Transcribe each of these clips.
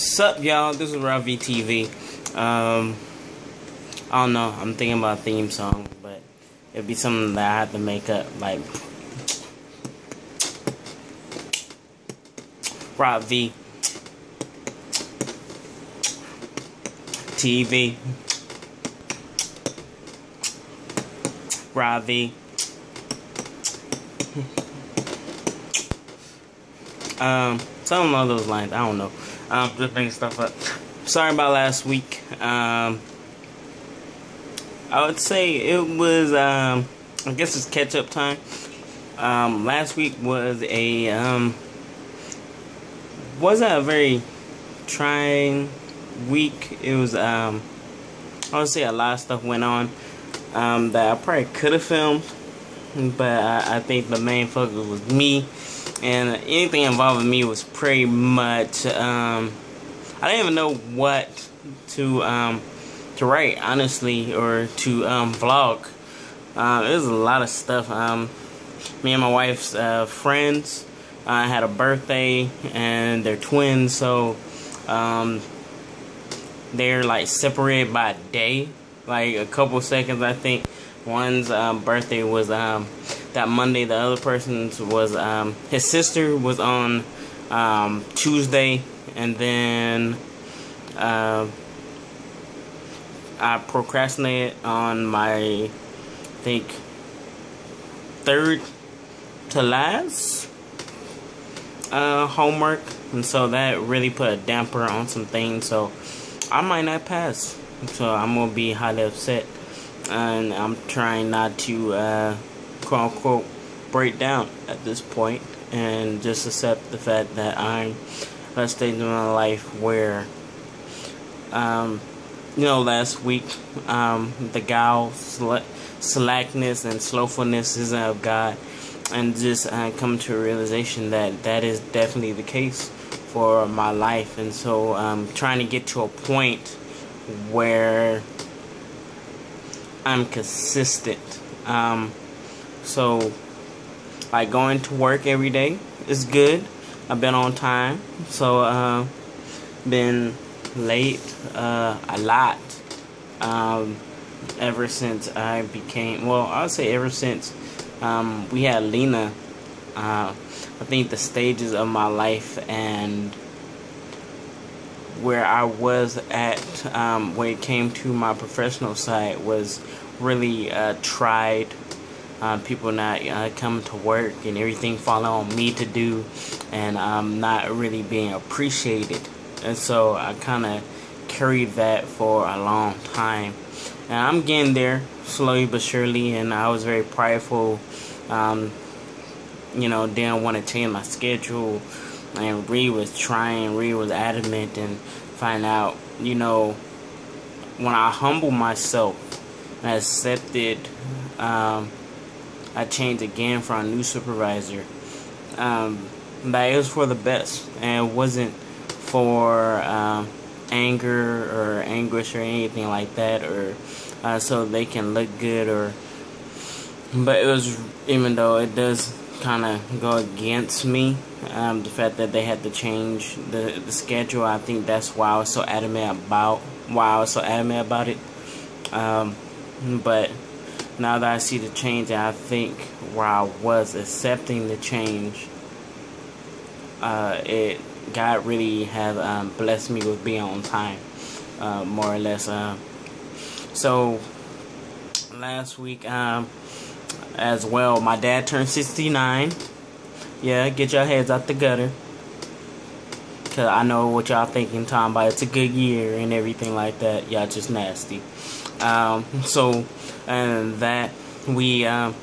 Sup, y'all? This is RobVtv. I don't know. I'm thinking about a theme song, but it'd be something that I have to make up, like RobV TV. RobV. Something along those lines. I don't know. Just making stuff up. Sorry about last week. I would say it was, I guess it's catch-up time. Last week was wasn't a very trying week. It was, I would say a lot of stuff went on, that I probably could have filmed, but I think the main focus was me. And anything involving me was pretty much, I didn't even know what to write, honestly, or to vlog. It was a lot of stuff. Me and my wife's friends had a birthday, and they're twins, so they're like separated by a day, like a couple seconds, I think. One's birthday was that Monday. The other person's was his sister was on Tuesday, and then I procrastinated on my, I think, third to last homework, and so that really put a damper on some things. So I might not pass, so I'm gonna be highly upset. And I'm trying not to, quote unquote, break down at this point, and just accept the fact that I'm at a stage in my life where, you know, last week, the gal slackness and slowfulness isn't of God, and just come to a realization that that is definitely the case for my life. And so trying to get to a point where I'm consistent. So like going to work every day is good. I've been on time, so been late a lot ever since I became, well, I would say ever since we had Lena. I think the stages of my life and where I was at when it came to my professional side was really tried. People not coming to work and everything falling on me to do, and not really being appreciated. And so I kind of carried that for a long time, and I'm getting there slowly but surely. And I was very prideful, you know, didn't want to change my schedule, and Ree was trying, Ree was adamant, and find out, you know, when I humble myself and accepted, I changed again for a new supervisor, that it was for the best, and it wasn't for anger or anguish or anything like that, or so they can look good, or, but it was, even though it does kind of go against me, the fact that they had to change the schedule. I think that's why I was so adamant about it. But now that I see the change, and I think where I was accepting the change, God really has blessed me with being on time, more or less. So last week, as well, my dad turned 69. Yeah, get your heads out the gutter, cause I know what y'all thinking, talking about it's a good year and everything like that. Y'all just nasty. So, and that we kind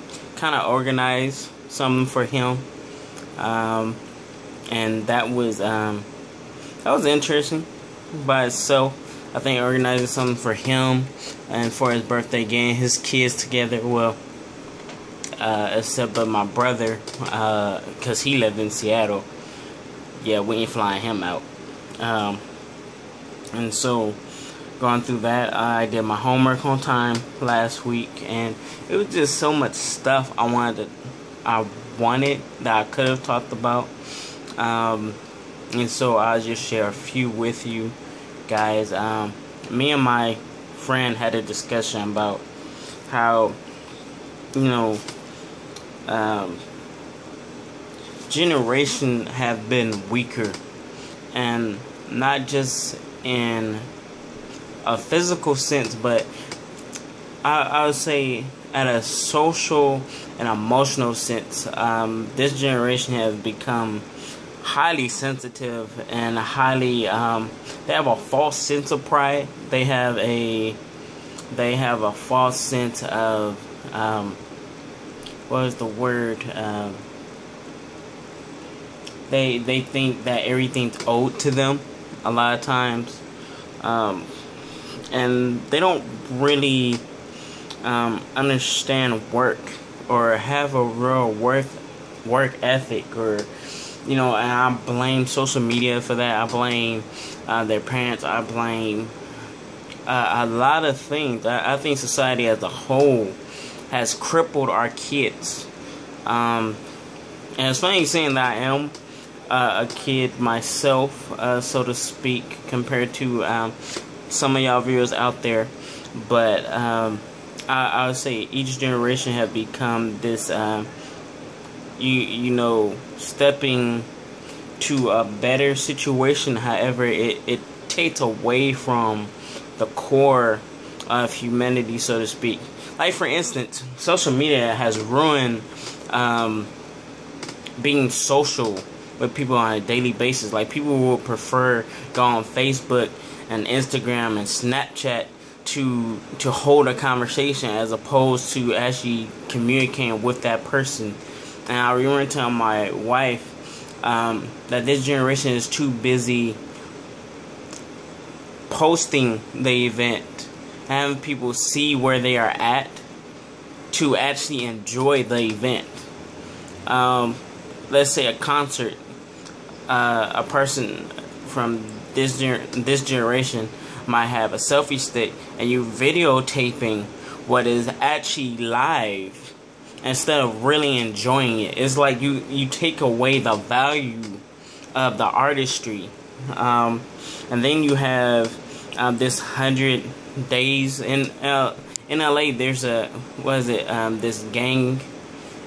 of organized something for him, and that was interesting by itself. I think organizing something for him and for his birthday, getting his kids together. Well, except for my brother, cause he lived in Seattle. Yeah, we ain't flying him out. And so going through that, I did my homework on time last week, and it was just so much stuff I wanted that I could have talked about. And so I'll just share a few with you guys. Me and my friend had a discussion about how, you know, generation have been weaker, and not just in a physical sense, but I would say at a social and emotional sense. This generation has become highly sensitive and highly they have a false sense of pride. They have a false sense of what is the word? They think that everything's owed to them a lot of times, and they don't really understand work or have a real work ethic, or and I blame social media for that. I blame their parents. I blame a lot of things. I think society as a whole has crippled our kids. And it's funny saying that I am a kid myself, so to speak, compared to some of y'all viewers out there. But I would say each generation have become this, stepping to a better situation. However, it takes away from the core of humanity, so to speak. Like, for instance, social media has ruined being social with people on a daily basis. Like, people will prefer go on Facebook and Instagram and Snapchat to hold a conversation as opposed to actually communicating with that person. And I remember telling my wife that this generation is too busy posting the event, having people see where they are at, to actually enjoy the event. Let's say a concert, a person from this generation might have a selfie stick and you videotaping what is actually live instead of really enjoying it. It's like you take away the value of the artistry. And then you have this 100 days in LA. There's this gang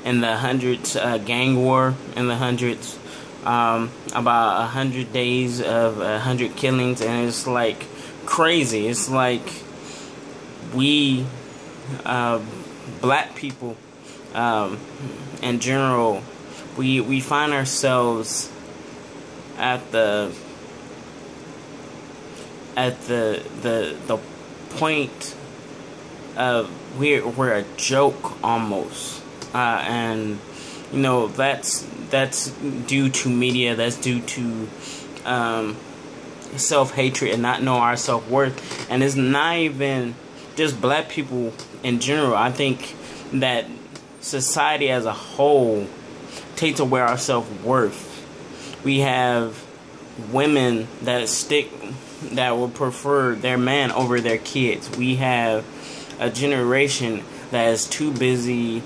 in the hundreds, gang war in the hundreds, about 100 days of 100 killings, and it's like crazy. It's like we black people in general, we find ourselves at the point of we're a joke almost, and that's due to media. That's due to self-hatred and not knowing our self-worth. And it's not even just black people in general. I think that society as a whole takes away our self-worth. We have women that would prefer their man over their kids. We have a generation that is too busy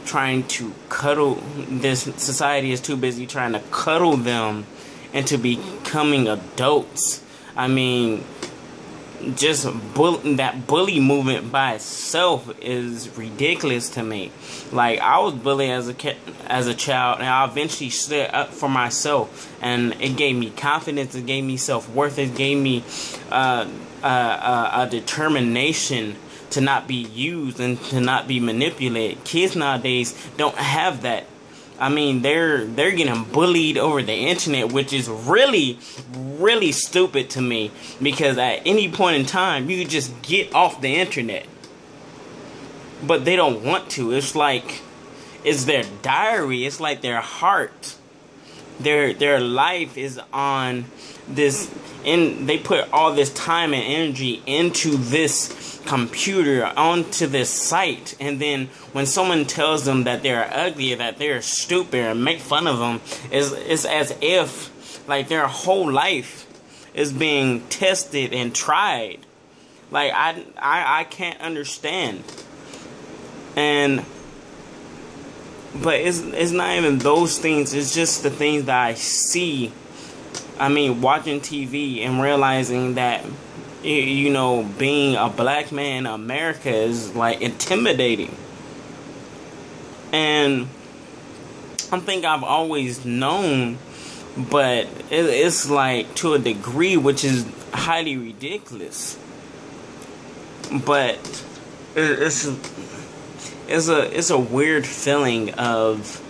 trying to cuddle. This society is too busy trying to cuddle them into becoming adults. I mean, just that bully movement by itself is ridiculous to me. Like, I was bullied as a child, and I eventually stood up for myself, and it gave me confidence, it gave me self-worth, it gave me a determination to not be used and to not be manipulated. Kids nowadays don't have that. I mean, they're getting bullied over the internet, which is really, really stupid to me, because at any point in time, you could just get off the internet. But they don't want to. It's like, it's their diary. It's like their heart. Their life is on this, and they put all this time and energy into this computer, onto this site, and then when someone tells them that they're ugly, that they're stupid, and make fun of them, it's as if like their whole life is being tested and tried. Like, I can't understand. But it's not even those things. It's just the things that I see watching TV and realizing that, you know, being a black man in America is like intimidating. And I think I've always known, but it's like to a degree which is highly ridiculous. But it's a weird feeling of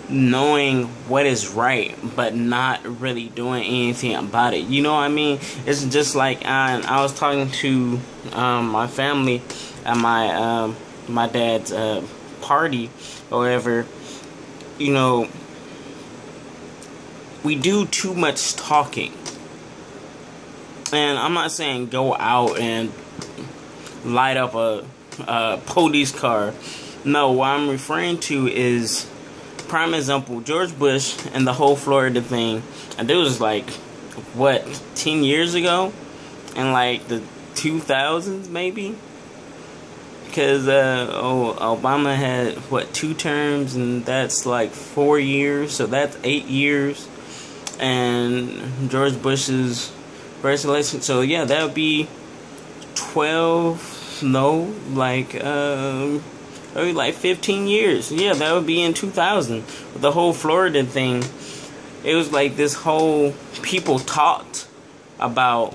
knowing what is right, but not really doing anything about it. You know what I mean? It's just like I was talking to my family at my dad's party or whatever. You know, we do too much talking. And I'm not saying go out and light up a police car. No, what I'm referring to is, prime example, George Bush and the whole Florida thing. And it was like, what, 10 years ago? In like the 2000s maybe? Because Obama had, what, 2 terms, and that's like 4 years, so that's 8 years. And George Bush's first election, so yeah, that would be 15 years. Yeah, that would be in 2000. The whole Florida thing, it was like this whole, people talked about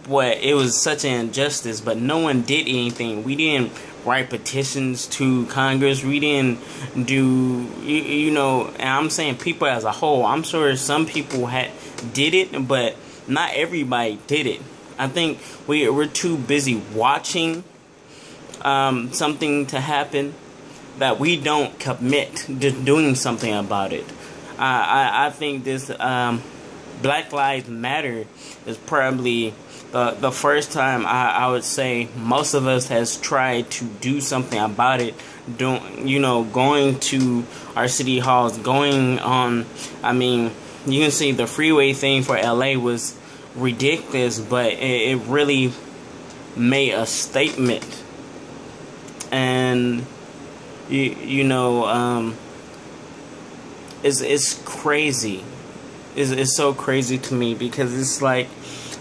what, it was such an injustice, but no one did anything. We didn't write petitions to Congress. We didn't do, you know, and I'm saying people as a whole. I'm sure some people did it, but not everybody did it. I think we're too busy watching something to happen that we don't commit to doing something about it. I think this Black Lives Matter is probably the first time I would say most of us has tried to do something about it. Going to our city halls, going on. You can see the freeway thing for LA was ridiculous, but it really made a statement. And it's crazy. It's so crazy to me, because it's like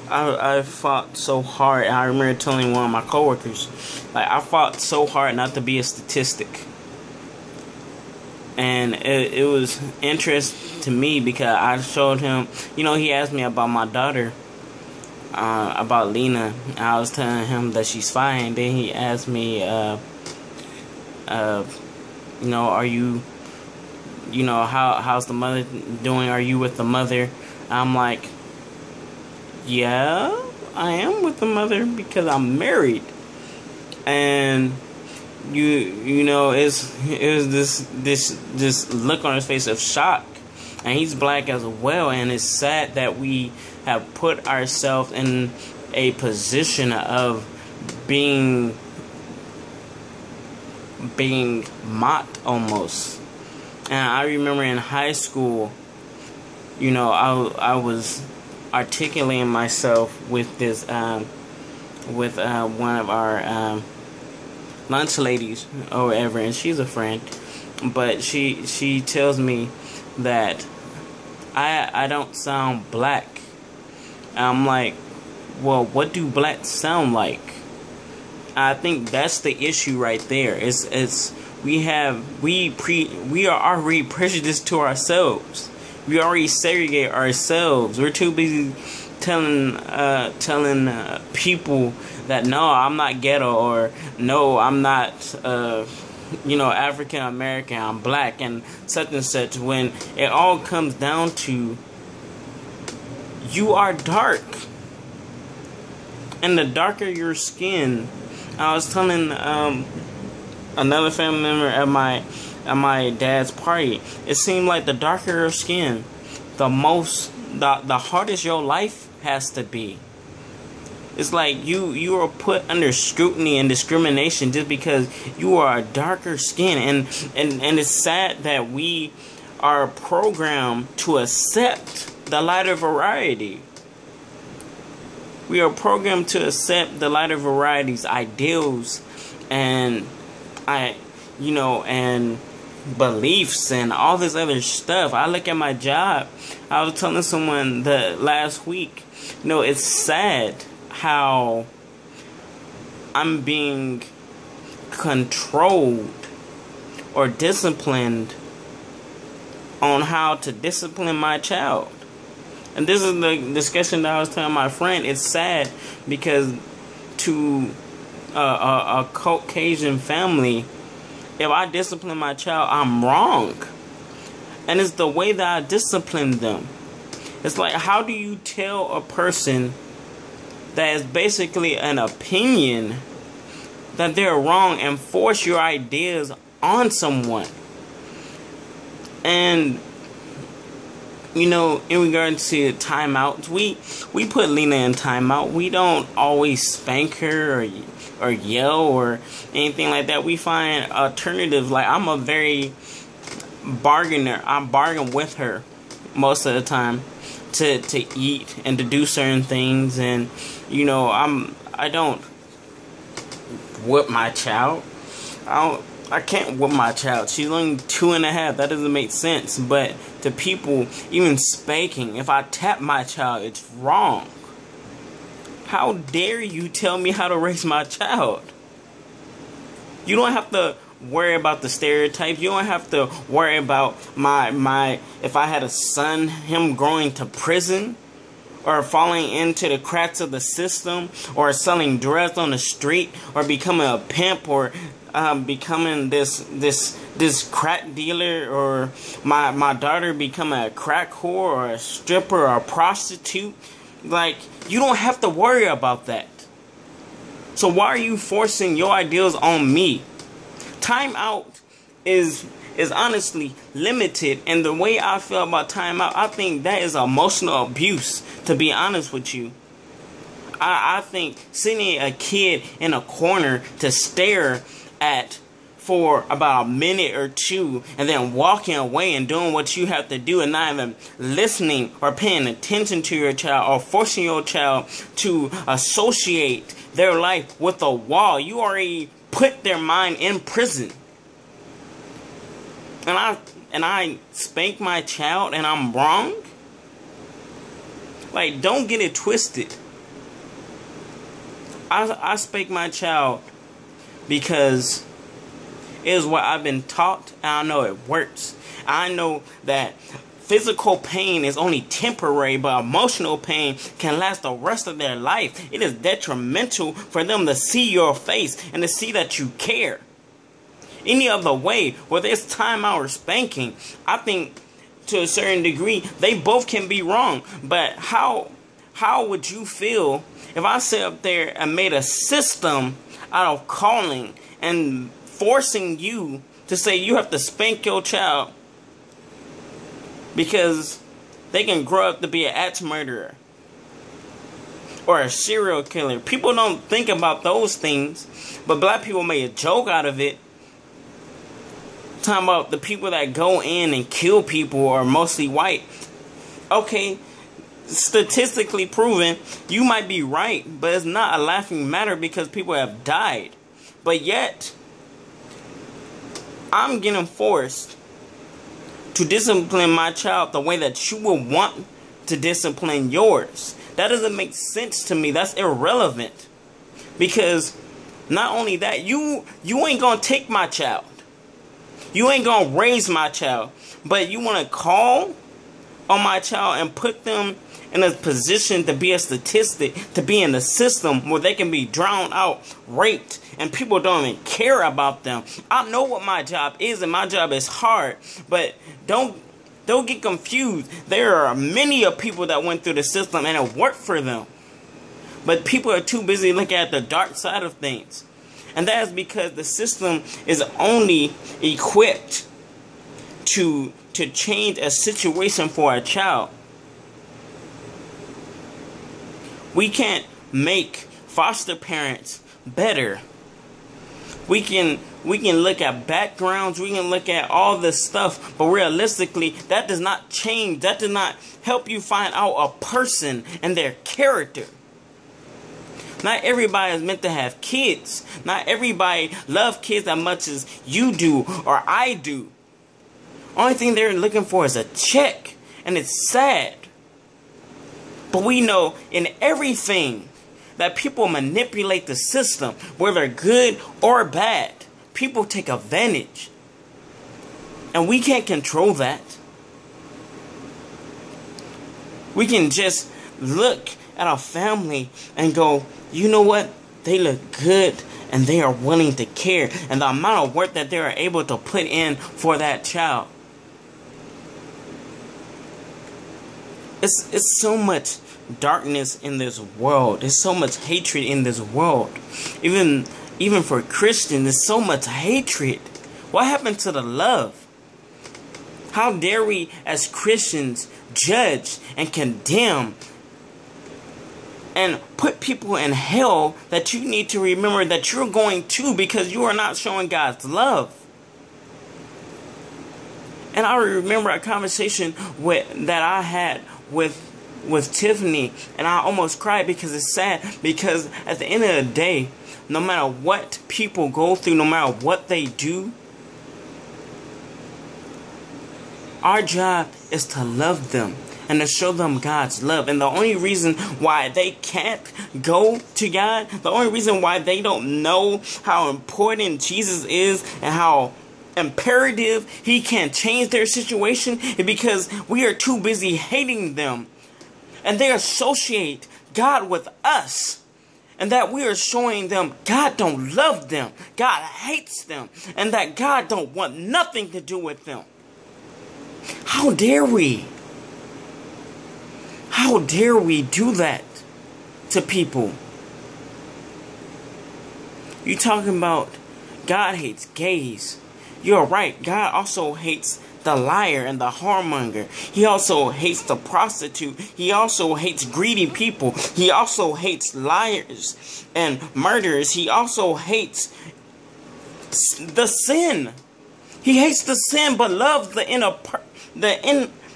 I fought so hard. I remember telling one of my coworkers, like, I fought so hard not to be a statistic. And it was interesting to me, because I showed him, he asked me about my daughter, about Lena. I was telling him that she's fine. Then he asked me, are you, how's the mother doing? Are you with the mother? I'm like, yeah, I am with the mother, because I'm married. And it was this look on his face of shock. And he's black as well, and it's sad that we have put ourselves in a position of being mocked almost. And I remember in high school, I was articulating myself with this with one of our lunch ladies or whatever, and she's a friend, but she tells me that I don't sound black. And I'm like, well, what do blacks sound like? I think that's the issue right there. We are already prejudiced to ourselves. We already segregate ourselves. We're too busy telling people that no, I'm not ghetto, or no, I'm not African American, I'm black, and such, when it all comes down to, you are dark. And the darker your skin, I was telling another family member at my dad's party, it seemed like the darker your skin, the hardest your life has to be. It's like you are put under scrutiny and discrimination just because you are a darker skin, and it's sad that we are programmed to accept the lighter variety. We are programmed to accept the lighter variety's ideals, and beliefs and all this other stuff. I look at my job. I was telling someone the last week, it's sad how I'm being controlled or disciplined on how to discipline my child. And this is the discussion that I was telling my friend. It's sad because to a Caucasian family, if I discipline my child, I'm wrong. And it's the way that I discipline them. It's like, how do you tell a person that is basically an opinion that they're wrong and force your ideas on someone? And in regards to timeouts, we put Lena in timeout. We don't always spank her or yell or anything like that. We find alternatives. Like, I'm a very bargainer. I bargain with her most of the time to eat and to do certain things. And I don't whip my child. I can't whip my child. She's only 2.5. That doesn't make sense. But to people, even spanking, if I tap my child, it's wrong. How dare you tell me how to raise my child? You don't have to worry about the stereotypes. You don't have to worry about my if I had a son, him going to prison or falling into the cracks of the system or selling drugs on the street or becoming a pimp or becoming this crack dealer, or my daughter becoming a crack whore or a stripper or a prostitute. Like, you don't have to worry about that. So why are you forcing your ideals on me? Timeout is honestly limited, and the way I feel about timeout, I think that is emotional abuse, to be honest with you. I think sitting a kid in a corner to stare at for about a minute or two and then walking away and doing what you have to do and not even listening or paying attention to your child or forcing your child to associate their life with a wall. You already put their mind in prison. And I spank my child and I'm wrong? Like, don't get it twisted. I spank my child because it is what I've been taught, and I know it works. I know that physical pain is only temporary, but emotional pain can last the rest of their life. It is detrimental for them to see your face and to see that you care. Any other way, whether it's timeout or spanking, I think to a certain degree they both can be wrong. But how would you feel if I sat up there and made a system out of calling and forcing you to say you have to spank your child because they can grow up to be an axe murderer or a serial killer? People don't think about those things, but black people made a joke out of it, talking about the people that go in and kill people are mostly white. Okay, statistically proven, you might be right, but it's not a laughing matter because people have died. But yet, I'm getting forced to discipline my child the way that you would want to discipline yours. That doesn't make sense to me. That's irrelevant. Because not only that, you ain't gonna take my child. You ain't gonna raise my child. But you wanna call on my child and put them in a position to be a statistic, to be in the system where they can be drowned out, raped, and people don't even care about them. I know what my job is, and my job is hard, but don't get confused. There are many of people that went through the system and it worked for them. But people are too busy looking at the dark side of things. And that is because the system is only equipped to change a situation for a child. We can't make foster parents better. We can look at backgrounds, we can look at all this stuff, but realistically, that does not change. That does not help you find out a person and their character. Not everybody is meant to have kids. Not everybody loves kids as much as you do or I do. Only thing they're looking for is a check. And it's sad. But we know in everything that people manipulate the system, whether good or bad. People take advantage. And we can't control that. We can just look at our family and go, you know what? They look good and they are willing to care. And the amount of work that they are able to put in for that child. It's so much darkness in this world. There's so much hatred in this world. Even for Christians, there's so much hatred. What happened to the love? How dare we as Christians judge and condemn and put people in hell that you need to remember that you're going to, because you are not showing God's love. And I remember a conversation that I had with Tiffany, and I almost cried because it's sad. Because at the end of the day, no matter what people go through, no matter what they do, our job is to love them and to show them God's love. And the only reason why they can't go to God, the only reason why they don't know how important Jesus is and how imperative He can change their situation, is because we are too busy hating them. And they associate God with us. And that we are showing them God don't love them. God hates them. And that God don't want nothing to do with them. How dare we? How dare we do that to people? You talking about God hates gays. You're right. God also hates the liar and the whoremonger. He also hates the prostitute. He also hates greedy people. He also hates liars and murderers. He also hates the sin. He hates the sin but loves the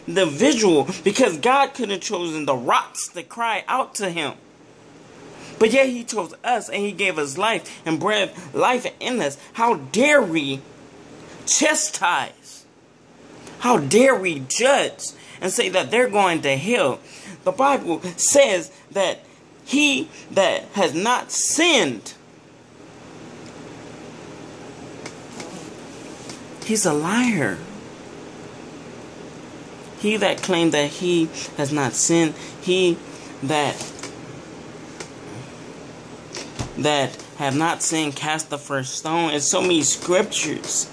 individual, because God could have chosen the rocks to cry out to Him. But yet He chose us, and He gave us life and breathed life in us. How dare we chastise? How dare we judge and say that they're going to hell? The Bible says that he that has not sinned, he's a liar. He that claimed that he has not sinned, he that have not sinned, cast the first stone. And so many scriptures.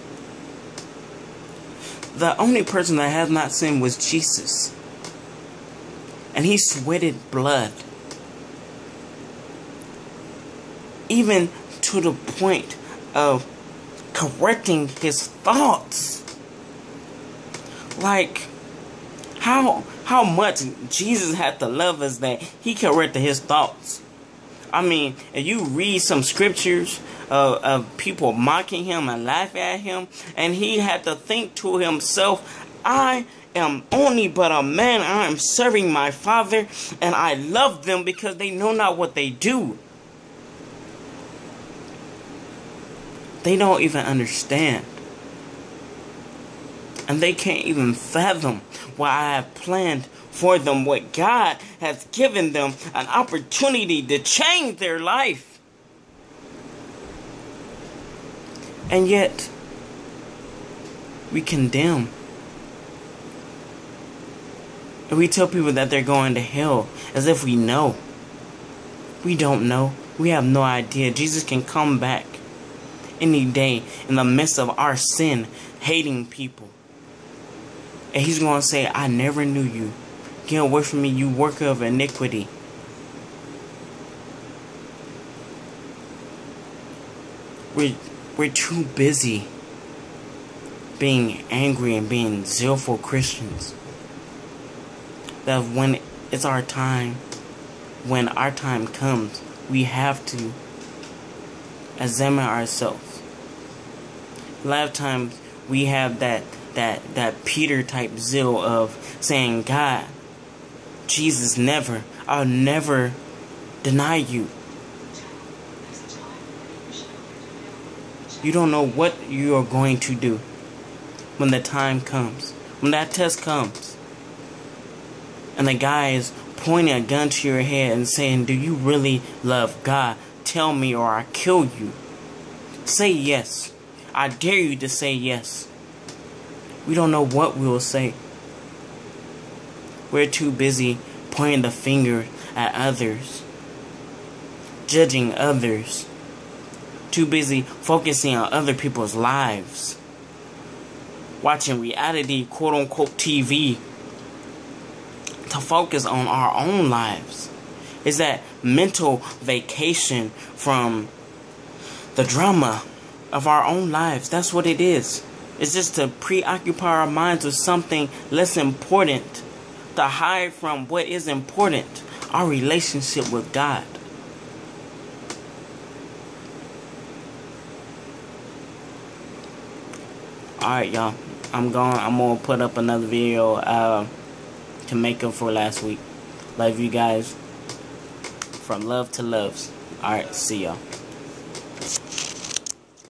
The only person that has not sinned was Jesus. And He sweated blood. Even to the point of correcting His thoughts. Like, how much Jesus had to love us that He corrected His thoughts. I mean, if you read some scriptures of people mocking Him and laughing at Him, and He had to think to Himself, I am only but a man. I am serving my Father, and I love them because they know not what they do. They don't even understand. And they can't even fathom what I have planned for them, what God has given them an opportunity to change their life. And yet, we condemn. And we tell people that they're going to hell as if we know. We don't know. We have no idea. Jesus can come back any day in the midst of our sin, hating people. And He's going to say, I never knew you. Get away from me, you worker of iniquity. We're too busy being angry and being zealful Christians. That when it's our time, when our time comes, we have to examine ourselves. A lot of times we have that Peter type zeal of saying, God, Jesus, I'll never deny you. You don't know what you are going to do. when the time comes, when that test comes, and the guy is pointing a gun to your head and saying, do you really love God? Tell me or I kill you. Say yes. I dare you to say yes. We don't know what we will say. We're too busy pointing the finger at others, judging others, too busy focusing on other people's lives, watching reality, quote-unquote, TV, to focus on our own lives. Is that mental vacation from the drama of our own lives. That's what it is. It's just to preoccupy our minds with something less important, to hide from what is important, our relationship with God. Alright, y'all. I'm gonna put up another video to make up for last week. Love you guys. From love to loves. Alright, see y'all.